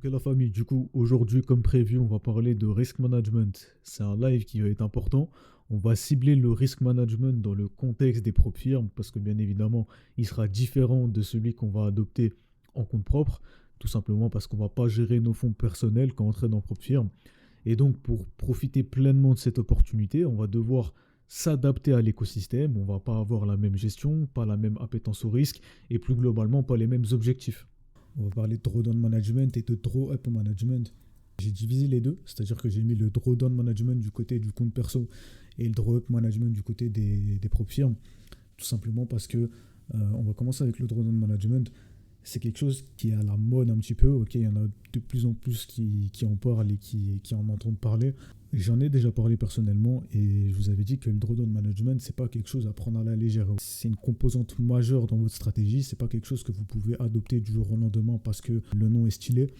Ok la famille, du coup aujourd'hui comme prévu on va parler de risk management. C'est un live qui va être important. On va cibler le risk management dans le contexte des propres firmes parce que bien évidemment il sera différent de celui qu'on va adopter en compte propre. Tout simplement parce qu'on ne va pas gérer nos fonds personnels quand on traite dans propre firme. Et donc pour profiter pleinement de cette opportunité, on va devoir s'adapter à l'écosystème. On ne va pas avoir la même gestion, pas la même appétence au risque et plus globalement pas les mêmes objectifs. On va parler de drawdown management et de draw up management. J'ai divisé les deux, c'est-à-dire que j'ai mis le drawdown management du côté du compte perso et le draw up management du côté des propres firmes. Tout simplement parce que on va commencer avec le drawdown management. C'est quelque chose qui est à la mode un petit peu. Ok, il y en a de plus en plus qui en parlent et qui en entendent parler. J'en ai déjà parlé personnellement et je vous avais dit que le drawdown management, c'est pas quelque chose à prendre à la légère. C'est une composante majeure dans votre stratégie. C'est pas quelque chose que vous pouvez adopter du jour au lendemain parce que le nom est stylé.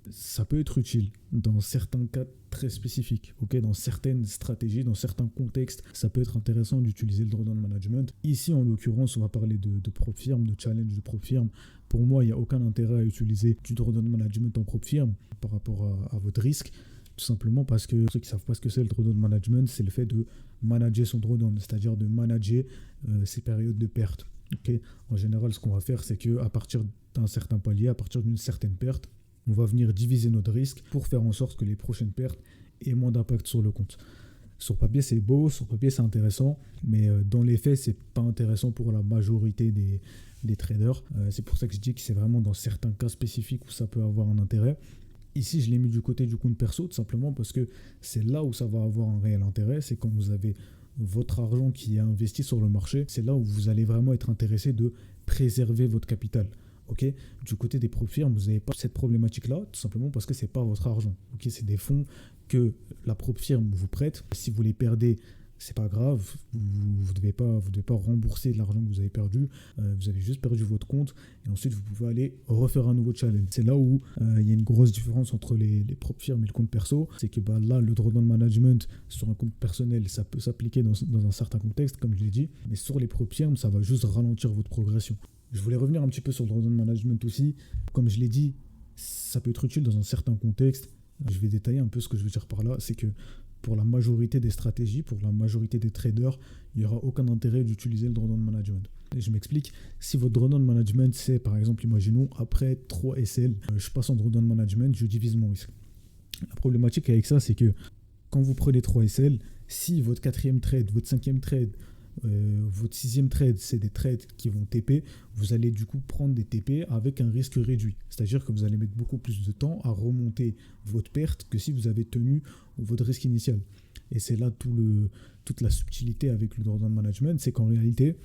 Ça peut être utile dans certains cas très spécifiques, ok, dans certaines stratégies, dans certains contextes, ça peut être intéressant d'utiliser le drawdown management. Ici, en l'occurrence, on va parler de prop firm, de challenge de prop firm. Pour moi, il n'y a aucun intérêt à utiliser du drawdown management en prop firm par rapport à votre risque, tout simplement parce que ceux qui ne savent pas ce que c'est le drawdown management, c'est le fait de manager son drawdown, c'est-à-dire de manager ses périodes de perte. Okay, en général, ce qu'on va faire, c'est qu'à partir d'un certain palier, à partir d'une certaine perte, on va venir diviser notre risque pour faire en sorte que les prochaines pertes aient moins d'impact sur le compte. Sur papier, c'est beau, sur papier, c'est intéressant, mais dans les faits, c'est pas intéressant pour la majorité des traders. C'est pour ça que je dis que c'est vraiment dans certains cas spécifiques où ça peut avoir un intérêt. Ici, je l'ai mis du côté du compte perso, tout simplement parce que c'est là où ça va avoir un réel intérêt. C'est quand vous avez votre argent qui est investi sur le marché, c'est là où vous allez vraiment être intéressé de préserver votre capital. Okay, du côté des prop firmes, vous n'avez pas cette problématique-là, tout simplement parce que ce n'est pas votre argent. Okay, c'est des fonds que la prop firme vous prête. Si vous les perdez, c'est pas grave. Vous ne devez pas rembourser l'argent que vous avez perdu. Vous avez juste perdu votre compte. Et ensuite, vous pouvez aller refaire un nouveau challenge. C'est là où il y a une grosse différence entre les prop firmes et le compte perso. C'est que là, le drawdown management sur un compte personnel, ça peut s'appliquer dans un certain contexte, comme je l'ai dit. Mais sur les prop firmes, ça va juste ralentir votre progression. Je voulais revenir un petit peu sur le drawdown management aussi. Comme je l'ai dit, ça peut être utile dans un certain contexte. Je vais détailler un peu ce que je veux dire par là. C'est que pour la majorité des stratégies, pour la majorité des traders, il n'y aura aucun intérêt d'utiliser le drawdown management. Et je m'explique. Si votre drawdown management, c'est par exemple, imaginons, après 3 SL, je passe en drawdown management, je divise mon risque. La problématique avec ça, c'est que quand vous prenez 3 SL, si votre 4e trade, votre 5e trade, votre 6e trade, c'est des trades qui vont TP, vous allez du coup prendre des TP avec un risque réduit. C'est-à-dire que vous allez mettre beaucoup plus de temps à remonter votre perte que si vous avez tenu votre risque initial. Et c'est là toute la subtilité avec le drawdown management, c'est qu'en réalité,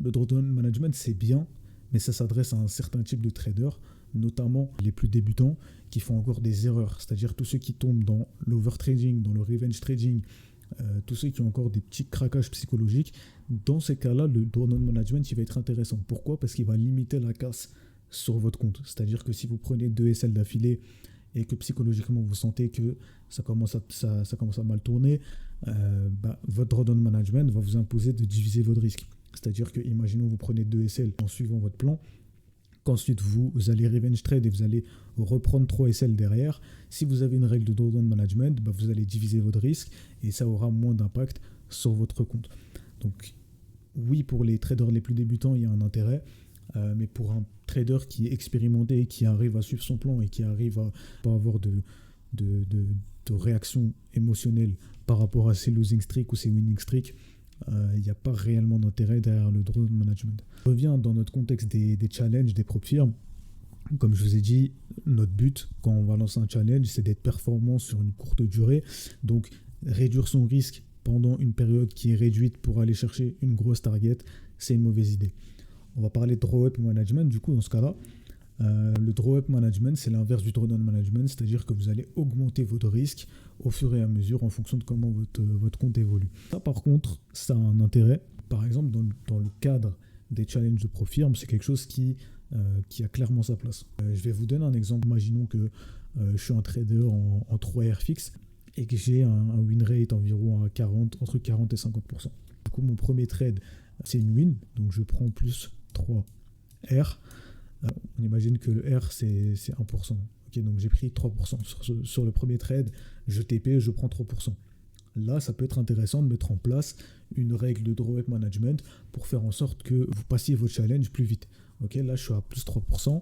le drawdown management c'est bien, mais ça s'adresse à un certain type de traders, notamment les plus débutants, qui font encore des erreurs. C'est-à-dire tous ceux qui tombent dans l'overtrading, dans le revenge trading, tous ceux qui ont encore des petits craquages psychologiques, dans ces cas-là, le drawdown management il va être intéressant. Pourquoi ? Parce qu'il va limiter la casse sur votre compte. C'est-à-dire que si vous prenez 2 SL d'affilée et que psychologiquement vous sentez que ça commence à mal tourner, votre drawdown management va vous imposer de diviser votre risque. C'est-à-dire que, imaginons, vous prenez 2 SL en suivant votre plan, qu'ensuite vous allez revenge trade et vous allez reprendre 3 SL derrière. Si vous avez une règle de drawdown management, vous allez diviser votre risque et ça aura moins d'impact sur votre compte. Donc oui, pour les traders les plus débutants, il y a un intérêt, mais pour un trader qui est expérimenté, qui arrive à suivre son plan et qui arrive à pas avoir de réaction émotionnelle par rapport à ses losing streaks ou ses winning streaks, il n'y a pas réellement d'intérêt derrière le drawdown management. Je reviens dans notre contexte des challenges, des prop firmes. Comme je vous ai dit, notre but quand on va lancer un challenge, c'est d'être performant sur une courte durée. Donc réduire son risque pendant une période qui est réduite pour aller chercher une grosse target, c'est une mauvaise idée. On va parler de draw-up management du coup dans ce cas-là. Le draw-up management, c'est l'inverse du drawdown management, c'est-à-dire que vous allez augmenter votre risque au fur et à mesure en fonction de comment votre compte évolue. Ça, par contre, ça a un intérêt. Par exemple, dans le cadre des challenges de prop firm, c'est quelque chose qui a clairement sa place. Je vais vous donner un exemple. Imaginons que je suis un trader en 3R fixe et que j'ai un win rate environ à 40, entre 40 et 50%. Du coup, mon premier trade, c'est une win, donc je prends plus 3R. On imagine que le R, c'est 1%. Ok, Ok, donc j'ai pris 3% sur le premier trade, je TP, je prends 3%. Là, ça peut être intéressant de mettre en place une règle de drawback management pour faire en sorte que vous passiez vos challenges plus vite. Ok, là, je suis à plus 3%.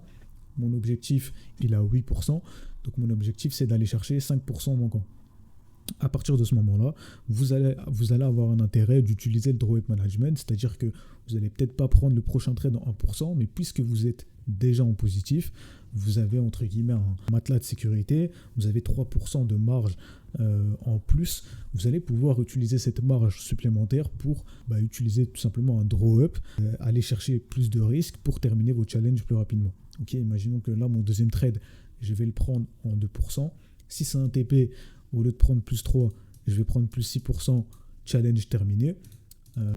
Mon objectif, il est à 8%. Donc, mon objectif, c'est d'aller chercher 5% manquant. À partir de ce moment-là, vous allez avoir un intérêt d'utiliser le drawback management, c'est-à-dire que vous n'allez peut-être pas prendre le prochain trade en 1%, mais puisque vous êtes déjà en positif, vous avez entre guillemets un matelas de sécurité, vous avez 3% de marge en plus, vous allez pouvoir utiliser cette marge supplémentaire pour utiliser tout simplement un draw-up, aller chercher plus de risques pour terminer vos challenges plus rapidement. Ok, imaginons que là, mon deuxième trade, je vais le prendre en 2%. Si c'est un TP, au lieu de prendre plus 3, je vais prendre plus 6%, challenge terminé.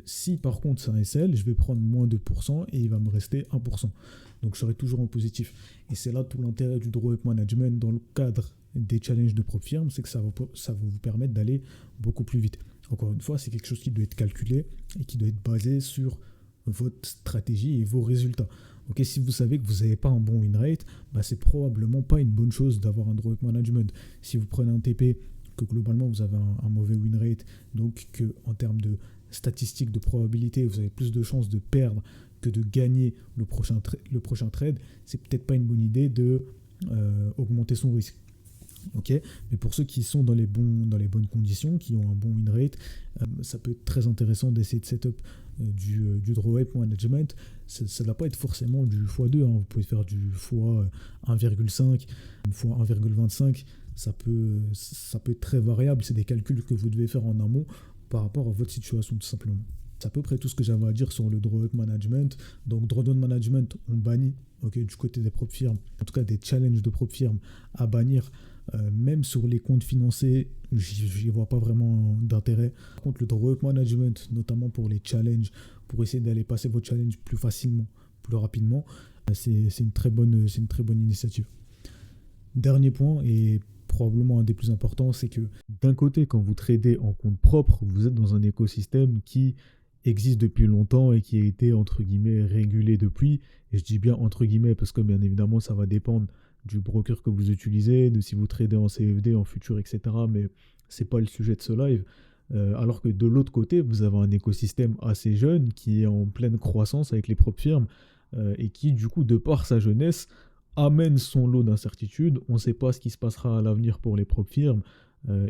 Si par contre c'est un SL, je vais prendre moins 2% et il va me rester 1%. Donc je serai toujours en positif. Et c'est là tout l'intérêt du drawback management dans le cadre des challenges de prop firm, c'est que ça va vous permettre d'aller beaucoup plus vite. Encore une fois, c'est quelque chose qui doit être calculé et qui doit être basé sur votre stratégie et vos résultats. Ok, si vous savez que vous n'avez pas un bon win rate, c'est probablement pas une bonne chose d'avoir un drawback management. Si vous prenez un TP, que globalement vous avez un mauvais win rate, donc qu'en termes de statistiques de probabilité, vous avez plus de chances de perdre que de gagner le prochain trade, c'est peut-être pas une bonne idée de augmenter son risque. Ok, mais pour ceux qui sont dans les bonnes conditions, qui ont un bon win rate, ça peut être très intéressant d'essayer de setup du drawback management. Ça ne doit pas être forcément du x2, vous pouvez faire du x1,5, x1,25, ça peut être très variable, c'est des calculs que vous devez faire en amont par rapport à votre situation tout simplement. C'est à peu près tout ce que j'avais à dire sur le drawback management. Donc drawdown management, on bannit du côté des prop firms, en tout cas des challenges de prop firms à bannir. Même sur les comptes financés, j'y vois pas vraiment d'intérêt. Par contre, le drawback management, notamment pour les challenges, pour essayer d'aller passer vos challenges plus facilement, plus rapidement, c'est une très bonne initiative. Dernier point, et probablement un des plus importants, c'est que d'un côté, quand vous tradez en compte propre, vous êtes dans un écosystème qui existe depuis longtemps et qui a été entre guillemets régulé depuis. Et je dis bien entre guillemets parce que bien évidemment ça va dépendre du broker que vous utilisez, de si vous tradez en CFD, en futur, etc. Mais c'est pas le sujet de ce live. Alors que de l'autre côté, vous avez un écosystème assez jeune qui est en pleine croissance avec les propres firmes et qui, du coup, de par sa jeunesse, amène son lot d'incertitudes. On ne sait pas ce qui se passera à l'avenir pour les propres firmes.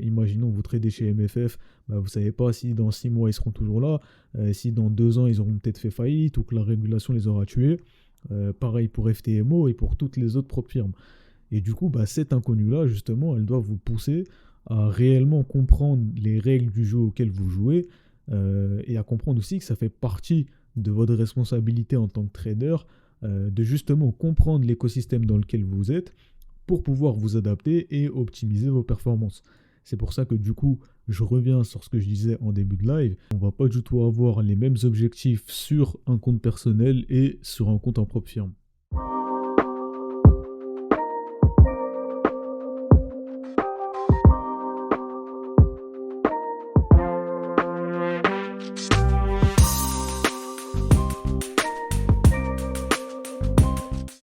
Imaginons vous tradez chez MFF, vous ne savez pas si dans 6 mois ils seront toujours là, si dans 2 ans ils auront peut-être fait faillite ou que la régulation les aura tués. Pareil pour FTMO et pour toutes les autres propres firmes. Et du coup, cette inconnue-là, justement, elle doit vous pousser à réellement comprendre les règles du jeu auquel vous jouez et à comprendre aussi que ça fait partie de votre responsabilité en tant que trader de justement comprendre l'écosystème dans lequel vous êtes pour pouvoir vous adapter et optimiser vos performances. C'est pour ça que du coup, je reviens sur ce que je disais en début de live. On ne va pas du tout avoir les mêmes objectifs sur un compte personnel et sur un compte en propre firme.